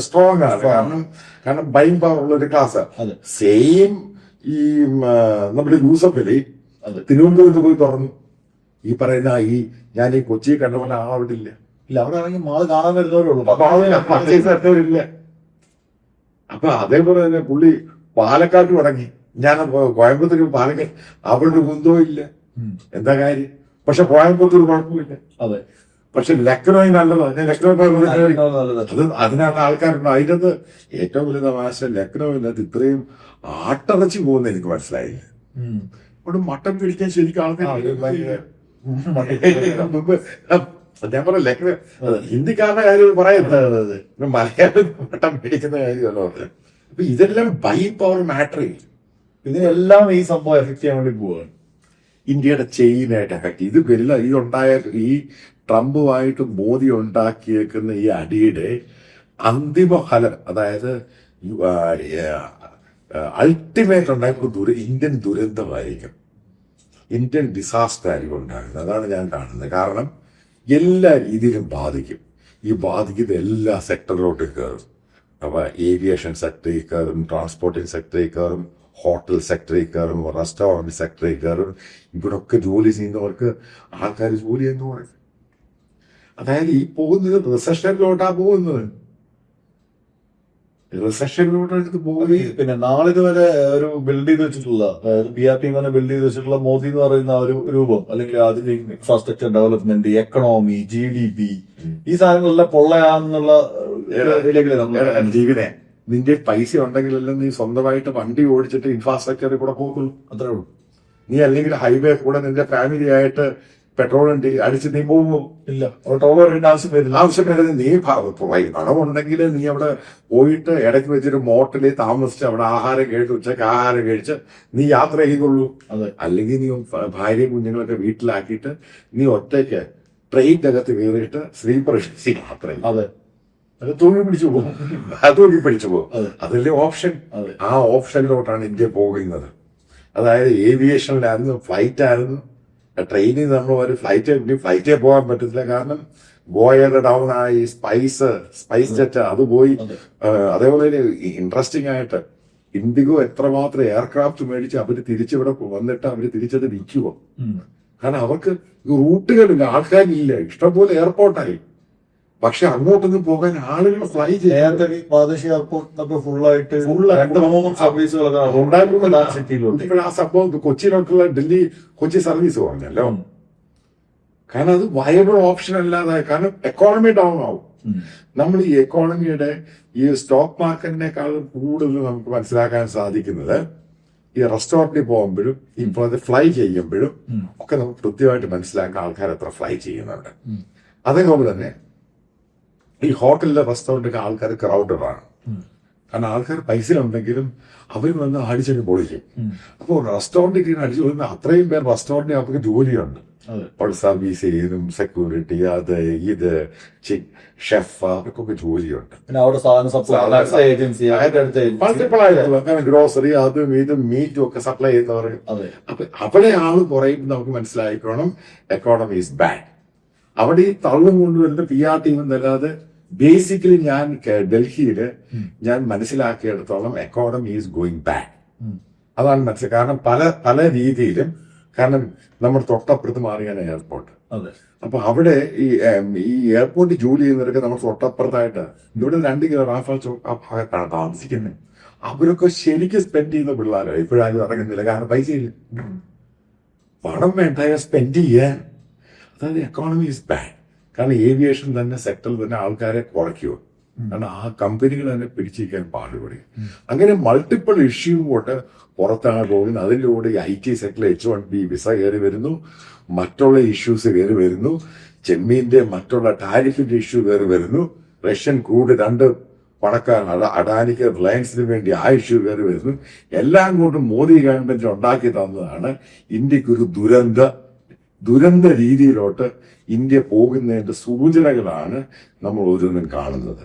സ്ട്രോങ് ആണ്. കാരണം ബൈങ് പവർ ഉള്ള ഒരു ക്ലാസ്. അതെ. സെയിം ഈ നമ്മുടെ യൂസഫ് അലി അതെ, തിരുവനന്തപുരത്ത് പോയി തുറന്നു. ഈ പറയുന്ന ഞാൻ ഈ കൊച്ചി കണ്ടപോലെ അവിടെ ഇല്ല. ഇല്ല, അവിടെ ആണെങ്കിൽ മാള് കാണാൻ വരുന്നവരുള്ളൂ. പർച്ചേസ്. അപ്പൊ അതേപോലെ തന്നെ പുള്ളി പാലക്കാട്ട് തുടങ്ങി. ഞാൻ കോയമ്പത്തൂർ പാലക്കാട് അവിടെ ബന്ധവും ഇല്ല. എന്താ കാര്യം? പക്ഷെ കോയമ്പത്തൂർ കുഴപ്പമില്ല. അതെ. പക്ഷെ ലക്നോയിൽ നല്ലതാണ്. ലക്നോ അത് അതിനാണ് ആൾക്കാരുണ്ട്. അതിനകത്ത് ഏറ്റവും വലിയ തമാശ ലക്നോയിനകത്ത് ഇത്രയും ആട്ടിറച്ചി പോകുന്ന എനിക്ക് മനസ്സിലായില്ല. അവിടെ മട്ടൻ പിടിക്കാൻ ശരിക്കും ആൾക്കാർ ഞാൻ പറഞ്ഞ ലക്നോ ഹിന്ദിക്കാരുടെ കാര്യം പറയുന്നത് മലയാളം മട്ടൻ പിടിക്കുന്ന കാര്യമല്ലോ. അപ്പൊ ഇതെല്ലാം ബൈ പവർ മാറ്റർ ചെയ്യും. ഇതിനെല്ലാം ഈ സംഭവം എഫക്ട് ചെയ്യാൻ വേണ്ടി പോവുകയാണ്. ഇന്ത്യയുടെ ചെയിനായിട്ട് എഫക്ട് ഇത് വരില്ല. ഈ ട്രംപുമായിട്ട് മോദി ഉണ്ടാക്കിയേക്കുന്ന ഈ അടിയുടെ അന്തിമ ഫലം, അതായത് അൾട്ടിമേറ്റ് ഉണ്ടാക്കുന്ന ഇന്ത്യൻ ദുരന്തമായിരിക്കും, ഇന്ത്യൻ ഡിസാസ്റ്റർ ആയിരിക്കും ഉണ്ടാകുന്നത്. അതാണ് ഞാൻ കാണുന്നത്. കാരണം എല്ലാ രീതിയിലും ബാധിക്കും. ഈ ബാധിക്കുന്ന എല്ലാ സെക്ടറിലോട്ടും കയറും. അപ്പൊ ഏവിയേഷൻ സെക്ടറിൽ കയറും, ട്രാൻസ്പോർട്ടിംഗ് സെക്ടറിൽ കയറും, ഹോട്ടൽ സെക്ടറിൽ കയറും, റെസ്റ്റോറന്റ് സെക്ടറിൽ കയറും. ഇവിടൊക്കെ ജോലി ചെയ്യുന്നവർക്ക് ആൾക്കാർ ജോലി എന്ന് പറയും. അതായത് ഈ പോകുന്നത് റിസഷനിലോട്ടാ പോകുന്നത്. റിസഷനിലോട്ടാണ് പോകുന്നത്. പിന്നെ നാളിതുവരെ ഒരു ബിൽഡ് ചെയ്ത് വെച്ചിട്ടുള്ള, അതായത് PRP ബിൽഡ് ചെയ്ത് വെച്ചിട്ടുള്ള മോദി എന്ന് പറയുന്ന ഒരു രൂപം, അല്ലെങ്കിൽ അതിന്റെ ഇൻഫ്രാസ്ട്രക്ചർ ഡെവലപ്മെന്റ്, എക്കണോമി, GDP, ഈ സാധനങ്ങളെല്ലാം പൊള്ളയാന്നുള്ള ജീവിതം. നിന്റെ പൈസ ഉണ്ടെങ്കിലല്ലേ നീ സ്വന്തമായിട്ട് വണ്ടി ഓടിച്ചിട്ട് ഇൻഫ്രാസ്ട്രക്ചറിൽ കൂടെ പോകുള്ളൂ. അത്രേ ഉള്ളൂ. നീ അല്ലെങ്കിൽ ഹൈവേ കൂടെ നിന്റെ ഫാമിലി ആയിട്ട് പെട്രോൾ അടിച്ച് നീ പോകുമോ? ഇല്ല. ആവശ്യം വരില്ല. ആവശ്യമില്ല. നീ പണമുണ്ടെങ്കിൽ നീ അവിടെ പോയിട്ട് ഇടയ്ക്ക് വെച്ചിട്ട് മോട്ടലിൽ താമസിച്ച് അവിടെ ആഹാരം കഴിച്ച് ഉച്ചക്ക് ആഹാരം കഴിച്ച് നീ യാത്ര ചെയ്യുന്നുള്ളൂ. അല്ലെങ്കിൽ നീ ഭാര്യയും കുഞ്ഞുങ്ങളൊക്കെ വീട്ടിലാക്കിയിട്ട് നീ ഒറ്റയ്ക്ക് ട്രെയിനിന്റെ അകത്ത് കയറിയിട്ട് സ്ലീപ്പർ യാത്ര ചെയ്യും. അതെ, അത് തൂങ്ങി പിടിച്ചു പോകും. തൂങ്ങി പിടിച്ചു പോകും. അതല്ലേ ഓപ്ഷൻ. ആ ഓപ്ഷനിലോട്ടാണ് ഇന്ത്യ പോകുന്നത്. അതായത് ഏവിയേഷനിലായിരുന്നു, ഫ്ലൈറ്റ് ആയിരുന്നു. ട്രെയിനിൽ നമ്മൾ ഒരു ഫ്ലൈറ്റേ പോകാൻ പറ്റത്തില്ല. കാരണം ഗോയയുടെ ഡൗൺ ആയി, സ്പൈസ് ജെറ്റ് അത് പോയി. അതേപോലെ ഇൻട്രസ്റ്റിംഗ് ആയിട്ട് ഇൻഡിഗോ എത്രമാത്രം എയർക്രാഫ്റ്റ് മേടിച്ച് അവര് തിരിച്ചിവിടെ വന്നിട്ട് അവര് തിരിച്ചത് വിൽക്കുമോ? കാരണം അവർക്ക് റൂട്ടുകളില്ല, ആൾക്കാരില്ല, ഇഷ്ടംപോലെ എയർപോർട്ടായി. പക്ഷെ അങ്ങോട്ടൊന്നും പോകാൻ ആളുകൾ ഫ്ലൈ ചെയ്യാൻ പ്രാദേശിക എയർപോർട്ടിനൊക്കെ ഫുള്ളായിട്ട് സർവീസുകളൊക്കെ ഇപ്പോൾ ആ സംഭവം കൊച്ചിയിലോട്ടുള്ള കൊച്ചി സർവീസ് പറഞ്ഞല്ലോ. കാരണം അത് വയബിൾ ഓപ്ഷൻ അല്ലാതെ, കാരണം എക്കോണമി ഡൗൺ ആവും. നമ്മൾ ഈ എക്കോണമിയുടെ ഈ സ്റ്റോക്ക് മാർക്കറ്റിനേക്കാളും കൂടുതൽ നമുക്ക് മനസ്സിലാക്കാൻ സാധിക്കുന്നത് ഈ റെസ്റ്റോറന്റിൽ പോകുമ്പോഴും ഇപ്പോൾ അത് ഫ്ലൈ ചെയ്യുമ്പോഴും ഒക്കെ നമുക്ക് കൃത്യമായിട്ട് മനസ്സിലാക്കാൻ ആൾക്കാർ എത്ര ഫ്ലൈ ചെയ്യുന്നുണ്ട്. അതേപോലെ തന്നെ ഈ ഹോട്ടലിലെ റെസ്റ്റോറന്റിലൊക്കെ ആൾക്കാർ ക്രൗഡഡാണ്. കാരണം ആൾക്കാർ പൈസ ഉണ്ടെങ്കിലും അവർ വന്ന് അടിച്ചങ്ങ് പൊളിക്കും. അപ്പോൾ റെസ്റ്റോറന്റിൽ അടിച്ചു പൊളിക്കുമ്പോൾ അത്രയും പേർ റെസ്റ്റോറന്റിൽ അവർക്ക് ജോലിയുണ്ട്. അപ്പോൾ സർവീസ് ചെയ്തും സെക്യൂരിറ്റി അത് ഇത് ഷെഫ് അവർക്കൊക്കെ ജോലിയുണ്ട്. മൾട്ടിപ്പിൾ ആയിട്ടുള്ള ഗ്രോസറി അതും ഇതും മീറ്റും ഒക്കെ സപ്ലൈ ചെയ്യുന്നവർ. അപ്പൊ അവിടെ ആള് കുറയുമ്പോൾ നമുക്ക് മനസ്സിലായിക്കോണം എക്കോണമി ഈസ് ബാഡ്. അവിടെ ഈ തള്ളും കൊണ്ടുവരുന്ന PR ടീം എന്നല്ലാതെ ബേസിക്കലി ഞാൻ ഡൽഹിയില് ഞാൻ മനസ്സിലാക്കിയെടുത്തോളം എക്കോണമി ഈസ് ഗോയിങ് ബാഡ്. അതാണ് മനസ്സിലാക്കുക. കാരണം പല രീതിയിലും, കാരണം നമ്മുടെ തൊട്ടപ്പുറത്ത് മാറിയാണ് എയർപോർട്ട്. അപ്പൊ അവിടെ ഈ എയർപോർട്ടിൽ ജോലി ചെയ്യുന്നവരൊക്കെ നമ്മൾ തൊട്ടപ്പുറത്തായിട്ട് ഇവിടെ 2 കിലോ റാഫാൽ ചോക്ക് ആ ഭാഗത്താണ് താമസിക്കുന്നത്. അവരൊക്കെ ശരിക്കും സ്പെൻഡ് ചെയ്യുന്ന പിള്ളേരോ ഇപ്പോഴാരും ഇറങ്ങുന്നില്ല. കാരണം പൈസ ഇല്ല, പണം വേണ്ട സ്പെൻഡ് ചെയ്യാൻ. അതായത് എക്കോണമി ഈസ് ബാഡ്. കാരണം ഏവിയേഷൻ തന്നെ സെക്ടറിൽ തന്നെ ആൾക്കാരെ കുറയ്ക്കുമോ? കാരണം ആ കമ്പനികൾ തന്നെ പിടിച്ചിരിക്കാൻ പാടുപെടും. അങ്ങനെ മൾട്ടിപ്പിൾ ഇഷ്യൂ കൊണ്ട് പുറത്താണ് പോകുന്നത്. അതിലൂടെ IT സെക്ടറിൽ H1B വിസ കയറി വരുന്നു, മറ്റുള്ള ഇഷ്യൂസ് കയറി വരുന്നു, ചെമ്മീന്റെ മറ്റുള്ള ടാരിഫിന്റെ ഇഷ്യൂ കയറി വരുന്നു, റഷ്യൻ ക്രൂഡ് 2 പണക്കാർ അഡാനിക്ക് റിലയൻസിന് വേണ്ടി ആ ഇഷ്യൂ കയറി വരുന്നു. എല്ലാം കൊണ്ടും മോദി ഗവൺമെന്റ് ഉണ്ടാക്കി തന്നതാണ് ഇന്ത്യക്കൊരു ദുരന്ത രീതിയിലോട്ട് ഇന്ത്യ പോകുന്നതിന്റെ സൂചനകളാണ് നമ്മൾ ഓരോന്നും കാണുന്നത്.